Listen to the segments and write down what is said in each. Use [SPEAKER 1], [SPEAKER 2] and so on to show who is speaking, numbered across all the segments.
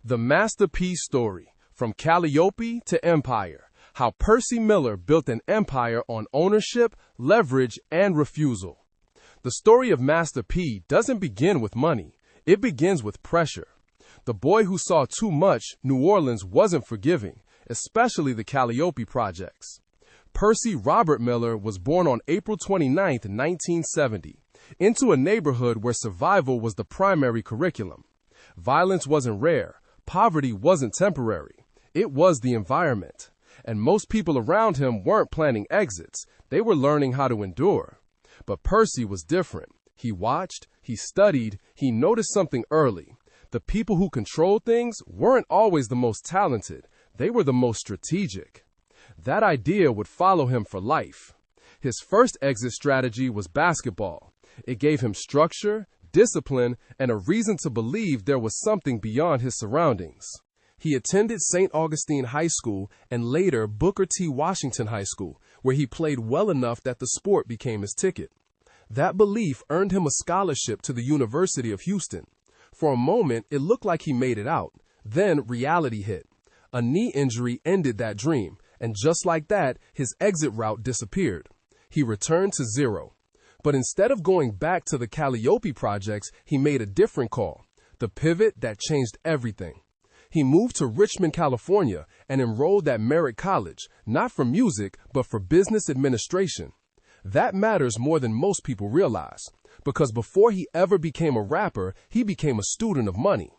[SPEAKER 1] The Masterpiece Story, From Calliope to Empire, How Percy Miller Built an Empire on Ownership, Leverage, and Refusal. The story of Master P doesn't begin with money. It begins with pressure. The boy who saw too much, New Orleans wasn't forgiving, especially the Calliope Projects. Percy Robert Miller was born on April 29, 1970, into a neighborhood where survival was the primary curriculum. Violence wasn't rare. Poverty wasn't temporary. It was the environment. And most people around him weren't planning exits. They were learning how to endure. But Percy was different. He watched, he studied, he noticed something early. The people who controlled things weren't always the most talented. They were the most strategic. That idea would follow him for life. His first exit strategy was basketball. It gave him structure, discipline, and a reason to believe there was something beyond his surroundings. He attended St. Augustine High School and later Booker T. Washington High School, where he played well enough that the sport became his ticket. That belief earned him a scholarship to the University of Houston. For a moment, it looked like he made it out. Then reality hit. A knee injury ended that dream, and just like that, his exit route disappeared. He returned to zero. But instead of going back to the Calliope Projects, he made a different call, the pivot that changed everything. He moved to Richmond, California, and enrolled at Merritt College, not for music, but for business administration. That matters more than most people realize, because before he ever became a rapper, he became a student of money.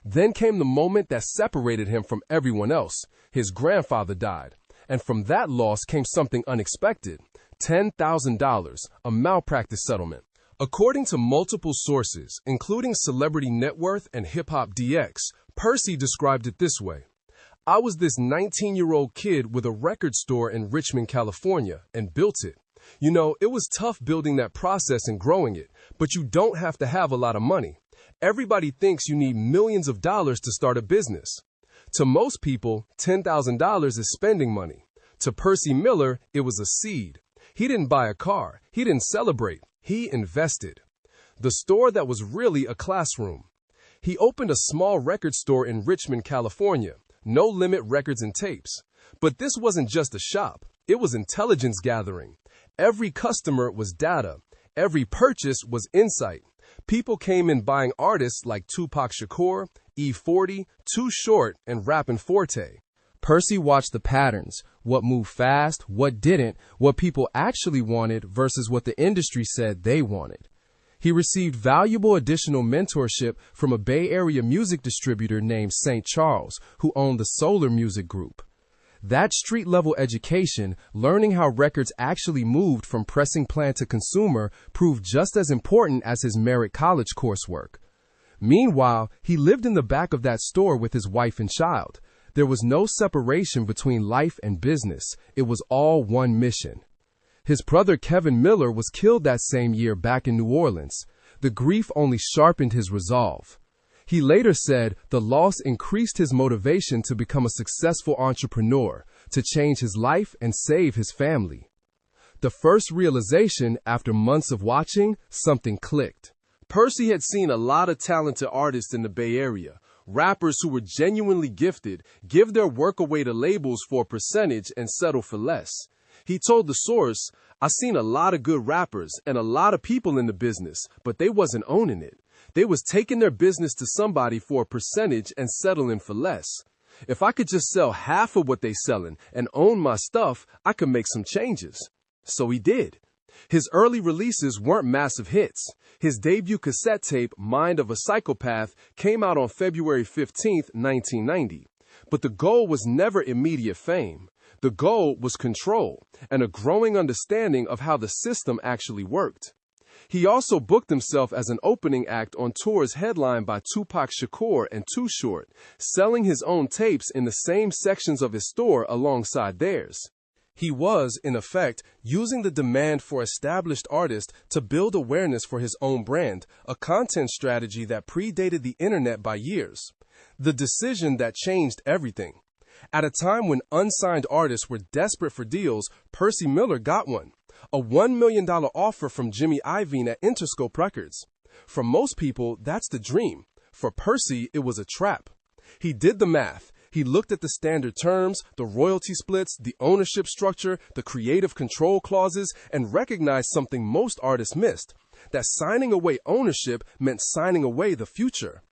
[SPEAKER 1] Then came the moment that separated him from everyone else. His grandfather died, and from that loss came something unexpected. $10,000, a malpractice settlement. According to multiple sources, including Celebrity Net Worth and Hip Hop DX, Percy described it this way. I was this 19-year-old kid with a record store in Richmond, California, and built it. You know, it was tough building that process and growing it, but you don't have to have a lot of money. Everybody thinks you need millions of dollars to start a business. To most people, $10,000 is spending money. To Percy Miller, it was a seed. He didn't buy a car. He didn't celebrate. He invested. The store that was really a classroom. He opened a small record store in Richmond, California. No limit records and tapes. But this wasn't just a shop. It was intelligence gathering. Every customer was data. Every purchase was insight. People came in buying artists like Tupac Shakur, E40, Too Short, and Rappin' Forte. Percy watched the patterns, what moved fast, what didn't, what people actually wanted versus what the industry said they wanted. He received valuable additional mentorship from a Bay Area music distributor named St. Charles, who owned the Solar Music Group. That street-level education, learning how records actually moved from pressing plant to consumer, proved just as important as his Merritt College coursework. Meanwhile, he lived in the back of that store with his wife and child. There was no separation between life and business. It was all one mission. His brother Kevin Miller was killed that same year back in New Orleans. The grief only sharpened his resolve. He later said the loss increased his motivation to become a successful entrepreneur, to change his life and save his family. The first realization, after months of watching, something clicked. Percy had seen a lot of talented artists in the Bay Area. Rappers who were genuinely gifted give their work away to labels for a percentage and settle for less. He told the source, I seen a lot of good rappers and a lot of people in the business, but they wasn't owning it. They was taking their business to somebody for a percentage and settling for less. If I could just sell half of what they selling and own my stuff, I could make some changes. So he did. His early releases weren't massive hits. His debut cassette tape, Mind of a Psychopath, came out on February 15, 1990. But the goal was never immediate fame. The goal was control and a growing understanding of how the system actually worked. He also booked himself as an opening act on tours headlined by Tupac Shakur and Too Short, selling his own tapes in the same sections of his store alongside theirs. He was, in effect, using the demand for established artists to build awareness for his own brand, a content strategy that predated the internet by years. The decision that changed everything. At a time when unsigned artists were desperate for deals, Percy Miller got one. A $1 million offer from Jimmy Iovine at Interscope Records. For most people, that's the dream. For Percy, it was a trap. He did the math. He looked at the standard terms, the royalty splits, the ownership structure, the creative control clauses, and recognized something most artists missed, that signing away ownership meant signing away the future.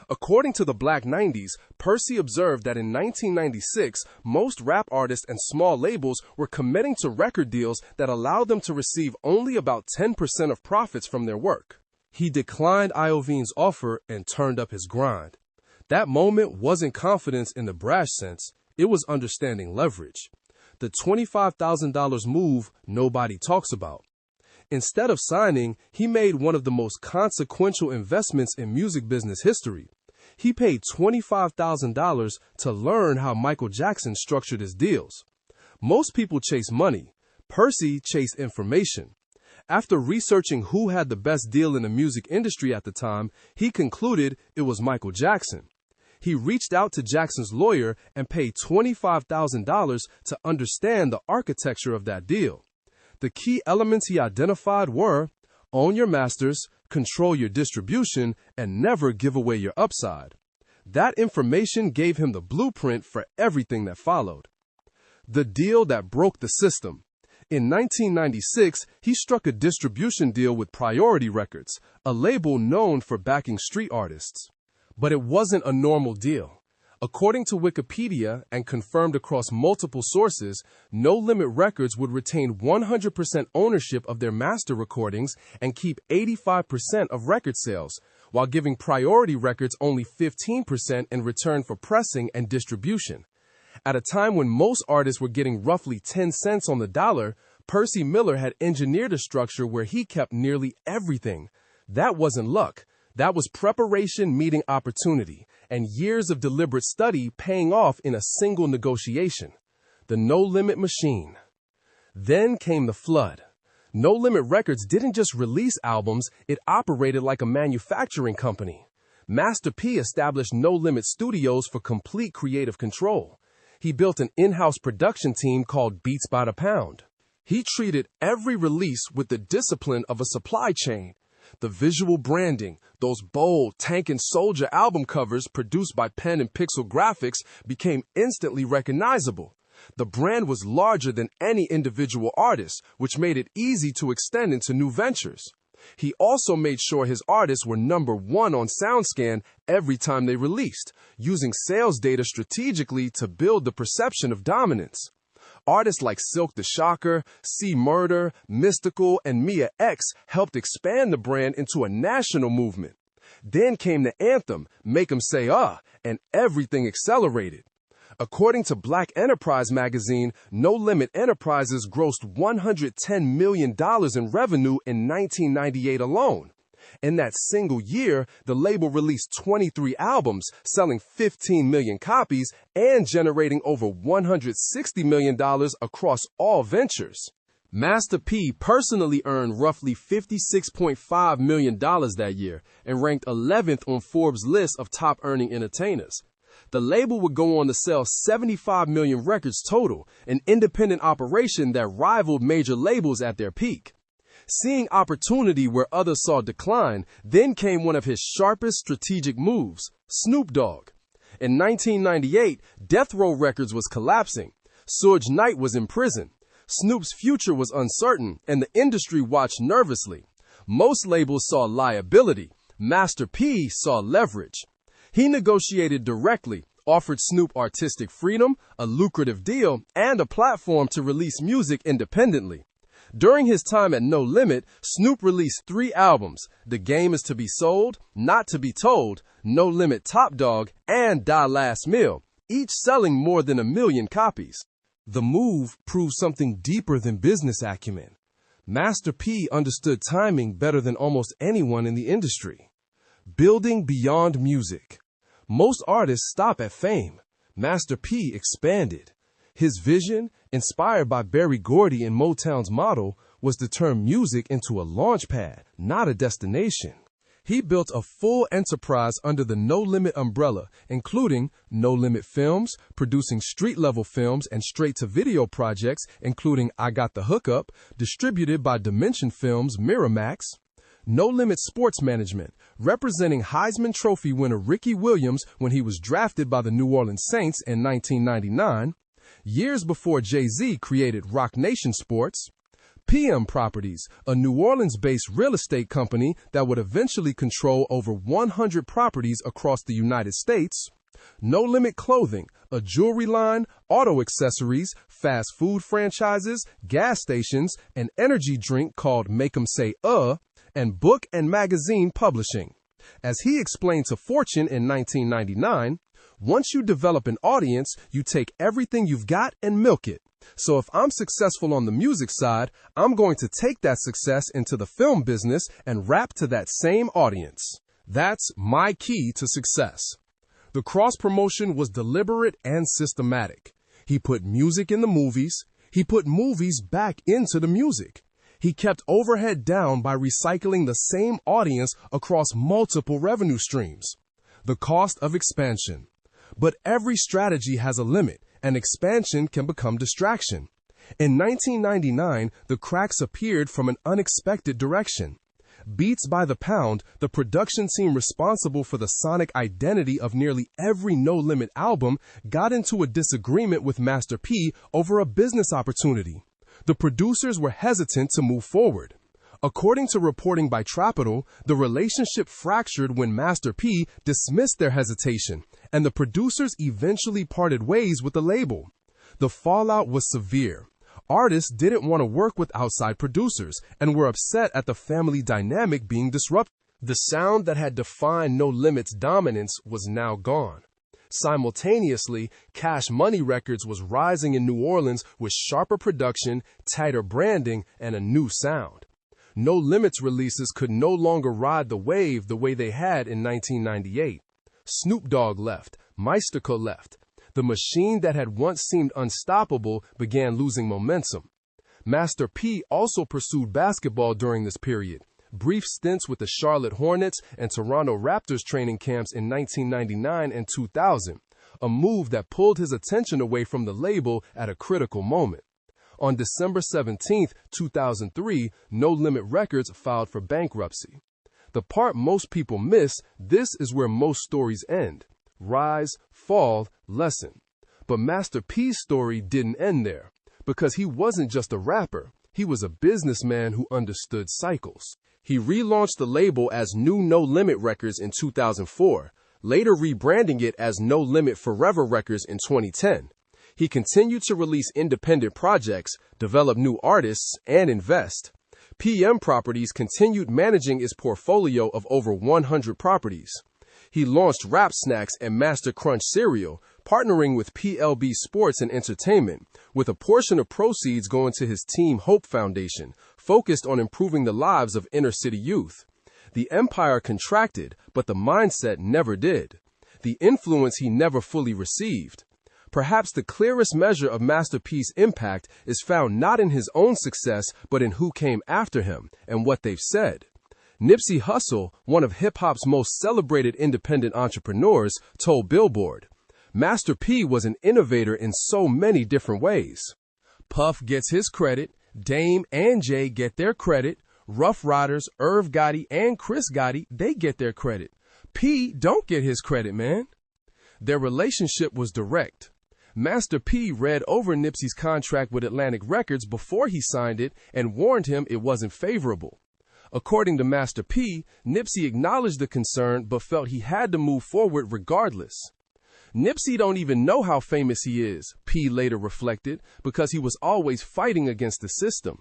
[SPEAKER 1] According to the Black 90s, Percy observed that in 1996, most rap artists and small labels were committing to record deals that allowed them to receive only about 10% of profits from their work. He declined Iovines' offer and turned up his grind. That moment wasn't confidence in the brash sense, it was understanding leverage. The $25,000 move nobody talks about. Instead of signing, he made one of the most consequential investments in music business history. He paid $25,000 to learn how Michael Jackson structured his deals. Most people chase money. Percy chased information. After researching who had the best deal in the music industry at the time, he concluded it was Michael Jackson. He reached out to Jackson's lawyer and paid $25,000 to understand the architecture of that deal. The key elements he identified were: own your masters, control your distribution, and never give away your upside. That information gave him the blueprint for everything that followed. The deal that broke the system. In 1996, he struck a distribution deal with Priority Records, a label known for backing street artists. But it wasn't a normal deal. According to Wikipedia, and confirmed across multiple sources, No Limit Records would retain 100% ownership of their master recordings and keep 85% of record sales, while giving Priority Records only 15% in return for pressing and distribution. At a time when most artists were getting roughly 10 cents on the dollar, Percy Miller had engineered a structure where he kept nearly everything. That wasn't luck. That was preparation meeting opportunity, and years of deliberate study paying off in a single negotiation. The No Limit machine. Then came the flood. No Limit Records didn't just release albums, it operated like a manufacturing company. Master P established No Limit Studios for complete creative control. He built an in-house production team called Beats by the Pound. He treated every release with the discipline of a supply chain. The visual branding, those bold Tank and Soldier album covers produced by Pen and Pixel Graphics, became instantly recognizable. The brand was larger than any individual artist, which made it easy to extend into new ventures. He also made sure his artists were #1 on SoundScan every time they released, using sales data strategically to build the perception of dominance. Artists like Silk the Shocker, C Murder, Mystical, and Mia X helped expand the brand into a national movement. Then came the anthem, Make 'em Say and everything accelerated. According to Black Enterprise magazine, No Limit Enterprises grossed $110 million in revenue in 1998 alone. In that single year, the label released 23 albums, selling 15 million copies and generating over $160 million across all ventures. Master P personally earned roughly $56.5 million that year and ranked 11th on Forbes' list of top-earning entertainers. The label would go on to sell 75 million records total, an independent operation that rivaled major labels at their peak. Seeing opportunity where others saw decline, then came one of his sharpest strategic moves, Snoop Dogg. In 1998, Death Row Records was collapsing. Suge Knight was in prison. Snoop's future was uncertain, and the industry watched nervously. Most labels saw liability. Master P saw leverage. He negotiated directly, offered Snoop artistic freedom, a lucrative deal, and a platform to release music independently. During his time at No Limit, Snoop released 3 albums, The Game Is to Be Sold, Not to Be Told, No Limit Top Dog, and Die Last Meal, each selling more than 1 million copies. The move proved something deeper than business acumen. Master P understood timing better than almost anyone in the industry. Building beyond music. Most artists stop at fame. Master P expanded. His vision, inspired by Berry Gordy and Motown's model, was to turn music into a launch pad, not a destination. He built a full enterprise under the No Limit umbrella, including No Limit Films, producing street-level films and straight-to-video projects, including I Got the Hookup, distributed by Dimension Films Miramax, No Limit Sports Management, representing Heisman Trophy winner Ricky Williams when he was drafted by the New Orleans Saints in 1999, years before Jay-Z created Roc Nation Sports. PM Properties, a New Orleans-based real estate company that would eventually control over 100 properties across the United States. No Limit Clothing, a jewelry line, auto accessories, fast food franchises, gas stations, an energy drink called Make 'em Say and book and magazine publishing. As he explained to Fortune in 1999, once you develop an audience, you take everything you've got and milk it. So if I'm successful on the music side, I'm going to take that success into the film business and rap to that same audience. That's my key to success. The cross-promotion was deliberate and systematic. He put music in the movies. He put movies back into the music. He kept overhead down by recycling the same audience across multiple revenue streams. The cost of expansion. But every strategy has a limit, and expansion can become distraction. In 1999, the cracks appeared from an unexpected direction. Beats by the Pound, the production team responsible for the sonic identity of nearly every No Limit album, got into a disagreement with Master P over a business opportunity. The producers were hesitant to move forward. According to reporting by Trapital, the relationship fractured when Master P dismissed their hesitation, and the producers eventually parted ways with the label. The fallout was severe. Artists didn't want to work with outside producers and were upset at the family dynamic being disrupted. The sound that had defined No Limit's dominance was now gone. Simultaneously, Cash Money Records was rising in New Orleans with sharper production, tighter branding, and a new sound. No Limit's releases could no longer ride the wave the way they had in 1998. Snoop Dogg left, Mystica left. The machine that had once seemed unstoppable began losing momentum. Master P also pursued basketball during this period. Brief stints with the Charlotte Hornets and Toronto Raptors training camps in 1999 and 2000, a move that pulled his attention away from the label at a critical moment. On December 17, 2003, No Limit Records filed for bankruptcy. The part most people miss, this is where most stories end. Rise, fall, lesson. But Master P's story didn't end there, because he wasn't just a rapper, he was a businessman who understood cycles. He relaunched the label as New No Limit Records in 2004, later rebranding it as No Limit Forever Records in 2010. He continued to release independent projects, develop new artists, and invest. PM Properties continued managing its portfolio of over 100 properties. He launched Rap Snacks and Master Crunch cereal, partnering with PLB Sports and Entertainment, with a portion of proceeds going to his Team Hope Foundation, focused on improving the lives of inner-city youth. The empire contracted, but the mindset never did. The influence he never fully received. Perhaps the clearest measure of Master P's impact is found not in his own success, but in who came after him and what they've said. Nipsey Hussle, one of hip-hop's most celebrated independent entrepreneurs, told Billboard, "Master P was an innovator in so many different ways. Puff gets his credit, Dame and Jay get their credit, Rough Riders, Irv Gotti, and Chris Gotti, they get their credit. P don't get his credit, man." Their relationship was direct. Master P read over Nipsey's contract with Atlantic Records before he signed it and warned him it wasn't favorable. According to Master P, Nipsey acknowledged the concern but felt he had to move forward regardless. Nipsey don't even know how famous he is, P later reflected, because he was always fighting against the system.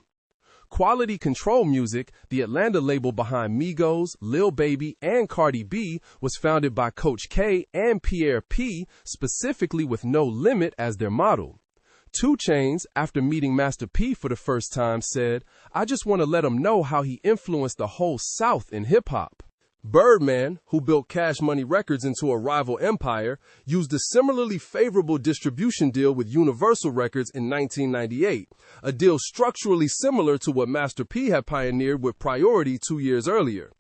[SPEAKER 1] Quality Control Music, the Atlanta label behind Migos, Lil Baby, and Cardi B, was founded by Coach K and Pierre P, specifically with No Limit as their model. 2 Chainz, after meeting Master P for the first time, said, "I just want to let him know how he influenced the whole South in hip-hop." Birdman, who built Cash Money Records into a rival empire, used a similarly favorable distribution deal with Universal Records in 1998, a deal structurally similar to what Master P had pioneered with Priority 2 years earlier.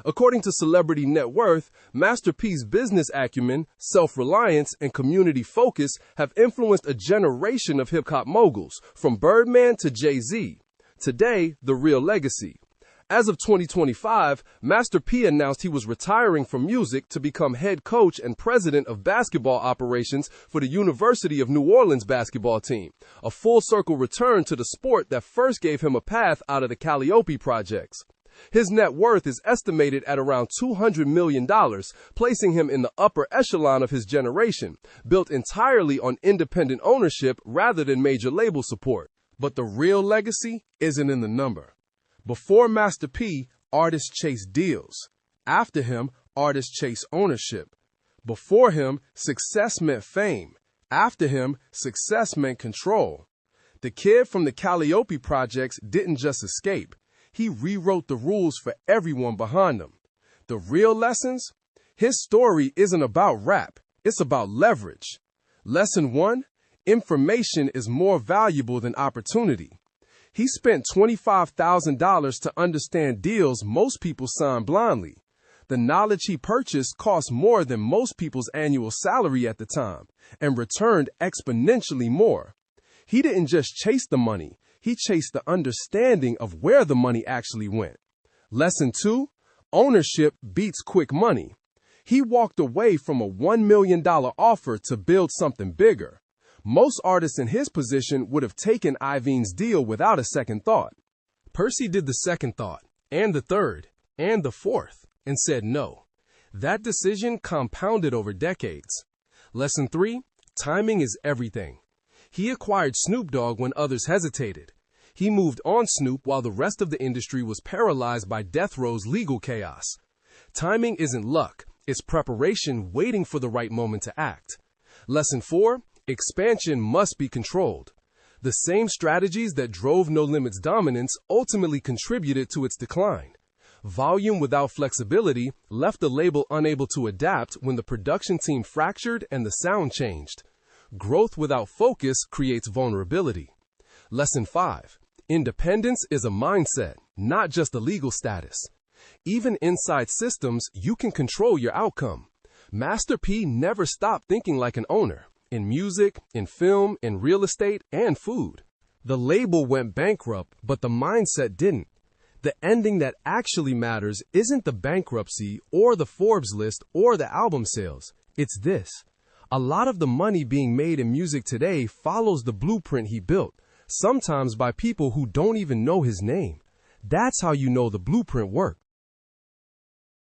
[SPEAKER 1] According to Celebrity Net Worth, Master P's business acumen, self-reliance, and community focus have influenced a generation of hip-hop moguls, from Birdman to Jay-Z. Today, the real legacy. As of 2025, Master P announced he was retiring from music to become head coach and president of basketball operations for the University of New Orleans basketball team, a full-circle return to the sport that first gave him a path out of the Calliope Projects. His net worth is estimated at around $200 million, placing him in the upper echelon of his generation, built entirely on independent ownership rather than major label support. But the real legacy isn't in the number. Before Master P, artists chased deals. After him, artists chased ownership. Before him, success meant fame. After him, success meant control. The kid from the Calliope Projects didn't just escape. He rewrote the rules for everyone behind him. The real lessons? His story isn't about rap. It's about leverage. Lesson 1, information is more valuable than opportunity. He spent $25,000 to understand deals most people sign blindly. The knowledge he purchased cost more than most people's annual salary at the time and returned exponentially more. He didn't just chase the money, he chased the understanding of where the money actually went. Lesson 2, ownership beats quick money. He walked away from a $1 million offer to build something bigger. Most artists in his position would have taken Iveen's deal without a second thought. Percy did the second thought, and the third, and the fourth, and said no. That decision compounded over decades. Lesson 3, timing is everything. He acquired Snoop Dogg when others hesitated. He moved on Snoop while the rest of the industry was paralyzed by death row's legal chaos. Timing isn't luck, it's preparation waiting for the right moment to act. Lesson 4, expansion must be controlled. The same strategies that drove No Limit's dominance ultimately contributed to its decline. Volume without flexibility left the label unable to adapt when the production team fractured and the sound changed. Growth without focus creates vulnerability. Lesson 5, independence is a mindset, not just a legal status. Even inside systems, you can control your outcome. Master P never stopped thinking like an owner. In music, in film, in real estate, and food. The label went bankrupt, but the mindset didn't. The ending that actually matters isn't the bankruptcy or the Forbes list or the album sales. It's this. A lot of the money being made in music today follows the blueprint he built, sometimes by people who don't even know his name. That's how you know the blueprint worked.